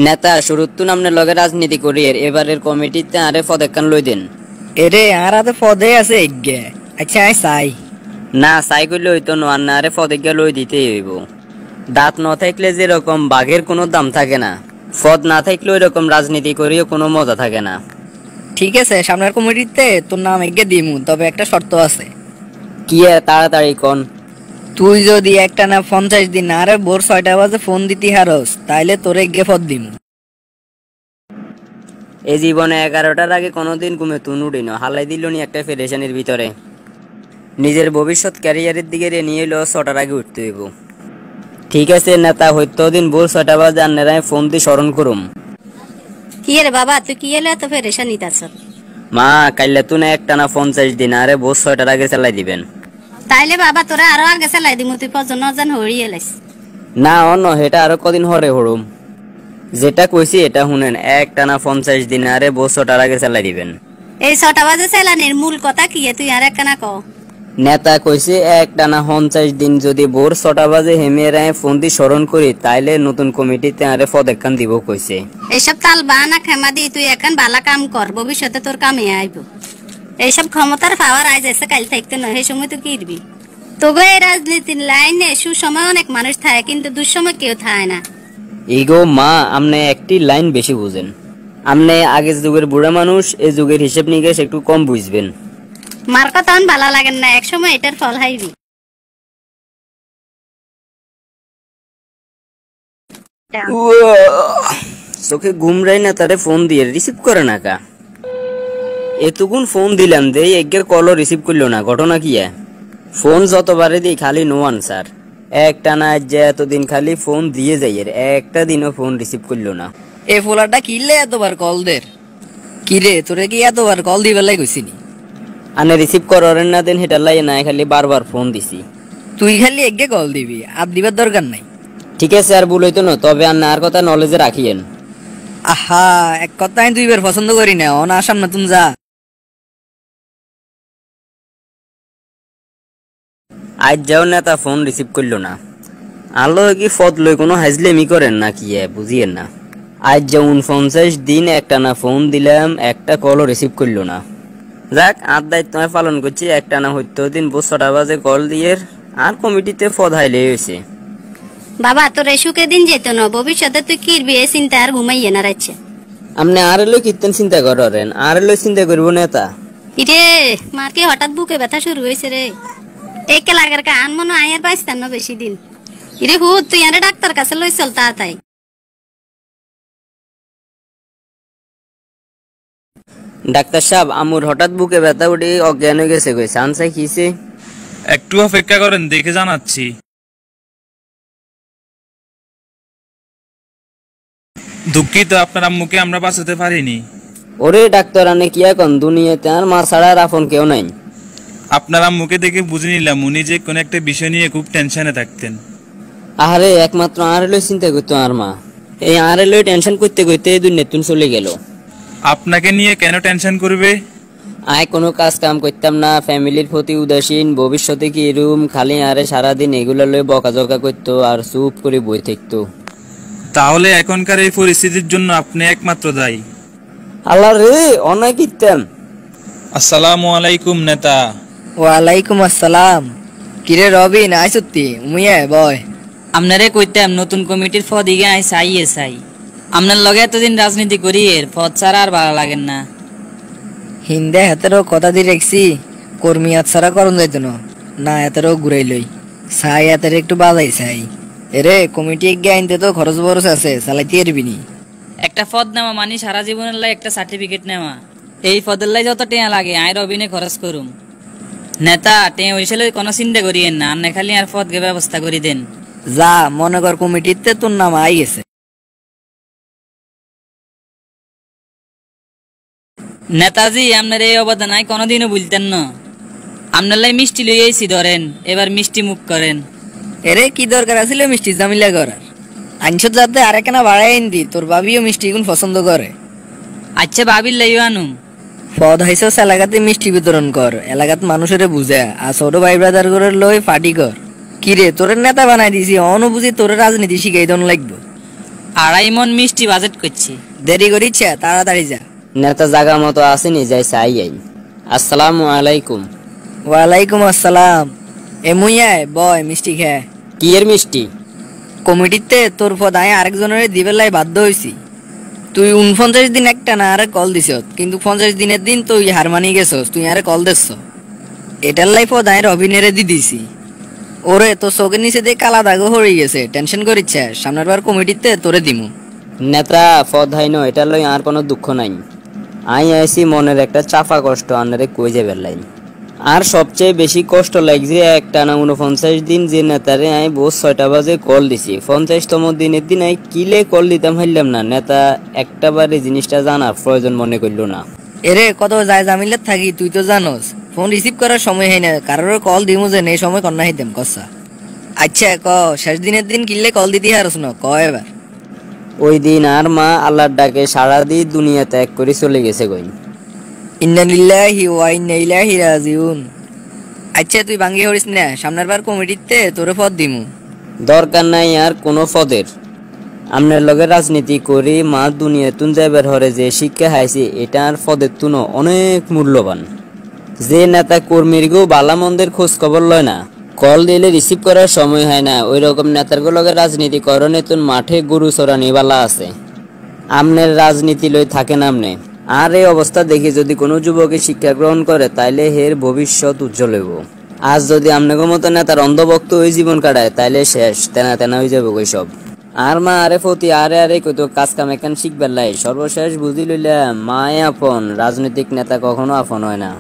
নেতা শুরুত্তু নামনে লগে রাজনীতি করি এবারের কমিটিতে আরে পদক্ষণ লই দেন। এরে আর হাতে পদে আছে এগে। আচ্ছা আই চাই না চাই করলে হইতো নোয়ার না, আরে পদজ্ঞা লই দিতেই হইব। দাঁত ন থাকলে যেরকম বাঘের কোনো দাম থাকে না, পদ না থাকলে ওই রকম রাজনীতি করিও কোনো মজা থাকে না। ঠিক আছে, সামনের কমিটিতে তোর নাম এগে দিমু, তবে একটা শর্ত আছে। কি তাড়াতাড়ি কোন। তুই যদি একটা না 50 দিন আরে ভোর 6টা বাজে ফোন দিতি হারস, তাইলে তোর এগে পদ দিমু। এই জীবনে 11টার আগে কোনোদিন ঘুমে তুন উড়ি না, হালাই দিল নি একটা ফেডারেশনের ভিতরে। নিজের ভবিষ্যৎ ক্যারিয়ারের দিকে নিয়ে এলো 6টার আগে উঠতে হইব। ঠিক আছে নেতা, হইতো দিন ভোর 6টা বাজে আন্নারায় ফোন দিয়ে স্মরণ করুম। কি রে বাবা, তুই কি এলে এত ফেরেশান নিতাছ? মা কাইলে তুই না একটানা 50 দিন আরে ভোর 6টার আগে চালাই দিবেন। তাইলে বাবা তোরা আরো আগে চালাই দিমু, তুই পর্যন্ত জান হরিয়ে লাইস। না অন্য হেটা আরো কদিন হরে হরুম। যেটা কইছি এটা শুনেন, একটানা 50 দিন আরে ভোর 6টার আগে চালাই দিবেন। এই 6টা বাজে চালানির মূল কথা কি তুই আর একখানা ক। নেতা কইছে একটানা 50 দিন যদি ভোর 6টা বাজে হেমেরায় ফোন দিয়ে স্মরণ করি, তাইলে নতুন কমিটিতে আরে পদক্ষণ দিব কইছে। এইসব তাল বাহানা খেমা দি তুই এখন ভালো কাম কর, ভবিষ্যতে তোর কামে আইব। এইসব ক্ষমতার পাওয়ার আজ এসে কাল থাকতে নয়, সেই সময় তুই কি দিবি? তোগো এই রাজনীতির লাইনে সুসময় অনেক মানুষ থাকে, কিন্তু দুঃসময় কেউ থাকে না। ইগো মা, আমনে একটি লাইন বেশি বুঝেন। আমনে আগের যুগের বুড়া মানুষ, এই যুগের হিসেব নিকেশ একটু কম বুঝবেন। মার কথা ভালো লাগেন না, একসময় এটার ফল হাইবি। চোখে ঘুমরাই না, তারে ফোন দিয়ে রিসিভ করে না কা। এতগুন ফোন দিলাম দে, একের কলও রিসিভ করলো না, ঘটনা কি? ফোন যতবারে দিই খালি নো আনসার। একটা না যে এতদিন খালি ফোন দিয়ে যাই, একটা দিনও ফোন রিসিভ করলো না। এ ফোলাটা কিনলে এতবার কল দের? কি রে, তোরে কি এতবার কল দিবার লাই কইছিনি? আনে রিসিভ করেন না দেন, হেটার লাই না খালি বারবার ফোন দিছি। তুই খালি এগে কল দিবি, আর দিবার দরকার নাই। ঠিক আছে আর ভুল হইতো না, তবে আর না আর কথা নলেজে রাখিয়েন। আহা, এক কথা আমি দুইবার পছন্দ করি না, অন আসাম না তুমি যা। আজ যাও নেতা ফোন রিসিভ করলো না। আলো কি ফদ লই কোনো হাজলেমি করেন না কি বুঝিয়েন না। আজ যেমন 50 দিন একটা না ফোন দিলাম, একটা কলও রিসিভ করলো না। যাক, আর দায়িত্ব পালন করছি। একটা না হইতো দিন 6টা বাজে কল দিয়ে আর কমিটিতে ফদ হাইলে হয়েছে। বাবা তোর এই সুখে দিন যেত না, ভবিষ্যতে তুই কিরবি এই চিন্তা আর ঘুমাইয়ে না রাখছে। আপনি আর এলো কীর্তন চিন্তা করেন, আর এলো চিন্তা করবো নেতা। ইরে মার কি হঠাৎ বুকে ব্যথা শুরু হয়েছে রে? এই কেলাগের কান মনে আয়ার পাইস্তান না বেশি দিন। ইরে হুত, তুই আরে ডাক্তার কাছে লই চল তাড়াতাড়ি। ডাক্তার সাহেব, আমুর হঠাৎ বুকে ব্যথা উঠে অজ্ঞান হয়ে গেছে, কই সানসাই কিছে? একটু অপেক্ষা করেন, দেখে জানাচ্ছি। দুঃখিত, আপনার আম্মুকে আমরা বাঁচাতে পারিনি। ওরে ডাক্তার, আনে কি এখন দুনিয়াতে আর মা ছাড়া আর আপন কেউ নাই। আপনার আম্মুকে দেখে বুঝে নিলাম উনি যে কোন একটা বিষয় নিয়ে খুব টেনশনে থাকতেন। আরে একমাত্র আর এলো চিন্তা করতো আর মা। এই আর এলো টেনশন করতে করতে দুনিয়াতুন চলে গেল। আপনাকে নিয়ে কেন টেনশন করবে? আয় কোনো কাজ কাম করতাম না, ফ্যামিলির প্রতি উদাসীন, ভবিষ্যতে কি এরুম, খালি আরে সারাদিন এগুলো লয়ে বকাঝকা করতো আর চুপ করে বই থাকতো। তাহলে এখনকার এই পরিস্থিতির জন্য আপনি একমাত্র দায়ী। আল্লাহ রে, অনেক কিতাম। আসসালামু আলাইকুম নেতা। ওয়ালাইকুম আসসালাম। কিরে রবিন, আই সত্যি মুইয়া বয়। আপনারে কইতাম নতুন কমিটির পদ ইগে আই চাই। আপনার লগে এতদিন রাজনীতি করি, এর পদ ছাড়া আর ভালো লাগেন না। হিন্দে হাতেরও কথা দিয়ে রেখছি, কর্মী হাত ছাড়া করণ যাইত না, এতেরও ঘুরাই লই চাই, এতের একটু বাজাই চাই। এরে কমিটি এগিয়ে আনতে তো খরচ বরচ আছে, চালাইতে এরবি নি। একটা পদ নেওয়া মানে সারা জীবনের লাই একটা সার্টিফিকেট নেওয়া। এই পদের লাই যত টেয়া লাগে আয় রবিনে খরচ করুম। নেতা টেয়া হইছিল কোনো চিন্তা করিয়েন না, আন্নে খালি আর পদ গে ব্যবস্থা করি দেন। যা মনে কর কমিটিতে তোর নাম আই গেছে। নেতাজি, আপনার এই অবদান আই কোনোদিনও ভুলতেন না। আপনার লাই মিষ্টি লই আইছি, ধরেন এবার মিষ্টি মুখ করেন। এরে কি দরকার আছিল মিষ্টি জামিলা করার? আইনশত যাতে আরেকখানা বাড়াই দি, তোর বাবিও মিষ্টি গুণ পছন্দ করে। আচ্ছা ভাবির লাইও আনুম। পদ হাইছস এলাকাতে মিষ্টি বিতরণ কর, এলাকাত মানুষের বুঝা, আর ছোট ভাই ব্রাদার করে লই পার্টি কর। কিরে তোর নেতা বানাই দিছি, অনুবুঝি তোর রাজনীতি শিখাই দন লাগবো। 2.5 মণ মিষ্টি বাজেট করছি। দেরি করিচ্ছে, তাড়াতাড়ি যা। নেতা জাগা মতো আসেনি, যাই চাই আই। আসসালামু আলাইকুম। ওয়ালাইকুম আসসালাম। এমুই আয়, বয় মিষ্টি খায়। কি এর মিষ্টি? কমিটিতে তোর পদ আমি আরেকজনের দিবের লাই বাধ্য হয়েছি। তুই 49 দিন একটা না আরে কল দিছ, কিন্তু 50 দিনের দিন তুই হার মানি গেছস, তুই আরে কল দিস। এটার লাই পদ আমি রবিনেরে দি দিছি। ওরে তোর চোখের নিচে দিয়ে কালা দাগও হয়ে গেছে, টেনশন করিচ্ছে, সামনের বার কমিটিতে তোরে দিমু। নেতা পদ হাইন, এটা লই আর কোনো দুঃখ নাই। আই আইসি মনের একটা চাপা কষ্ট আনারে কই যাবে লাইন। আর সবচেয়ে বেশি কষ্ট লাগছে একটানা 49 দিন যে নেতারে আই বোস 6টা বাজে কল দিছি। 50তম দিনের দিন আই কিলে কল দিতাম হাইলাম না। নেতা একটাবারে জিনিসটা জানার প্রয়োজন মনে করল না। এরে কত যায় জামিলাত থাকি তুই তো জানোস, ফোন রিসিভ করার সময় হয় না, কারোর কল দিমু যে নেই সময় কন্যা হইতাম কসা। আচ্ছা ক, শেষ দিনের দিন কিনলে কল দিতে হারস না, ক এবার। ওই দিন আর মা আল্লাহর ডাকে সারা দিন দুনিয়া ত্যাগ করে চলে গেছে গই। ইন্না লিল্লাহি ওয়া ইন্না ইলাইহি রাজিউন। আচ্ছা তুই ভাঙ্গি হরিস না, সামনের বার কমিটিতে তোরে পদ দিমু। দরকার নাই আর কোনো পদের। আপনার লগে রাজনীতি করি মা দুনিয়া তুন যাইবার হরে যে শিক্ষা হাইছি, এটা আর পদের তুনো অনেক মূল্যবান। যে নেতা কর্মীর গো বালা মন্দের খোঁজ খবর লয় না, কল দিলে রিসিভ করার সময় হয় না, ওই রকম নেতার লগে রাজনীতি করণে তুন মাঠে গরু চড়ানি বালা আছে। আমনের রাজনীতি লই থাকেন আমনে। আর এই অবস্থা দেখি যদি কোনো যুবকে শিক্ষা গ্রহণ করে, তাইলে হের ভবিষ্যৎ উজ্জ্বল হইব। আজ যদি আপনাকে মতো নেতার অন্ধভক্ত ওই জীবন কাটায়, তাইলে শেষ, তেনা তেনা হয়ে যাবো ওই সব। আর মা আরে ফতি আরে আরে কইতো কাজ কাম এখান শিখবার লাই। সর্বশেষ বুঝি লইলাম মায় আপন, রাজনৈতিক নেতা কখনো আপন হয় না।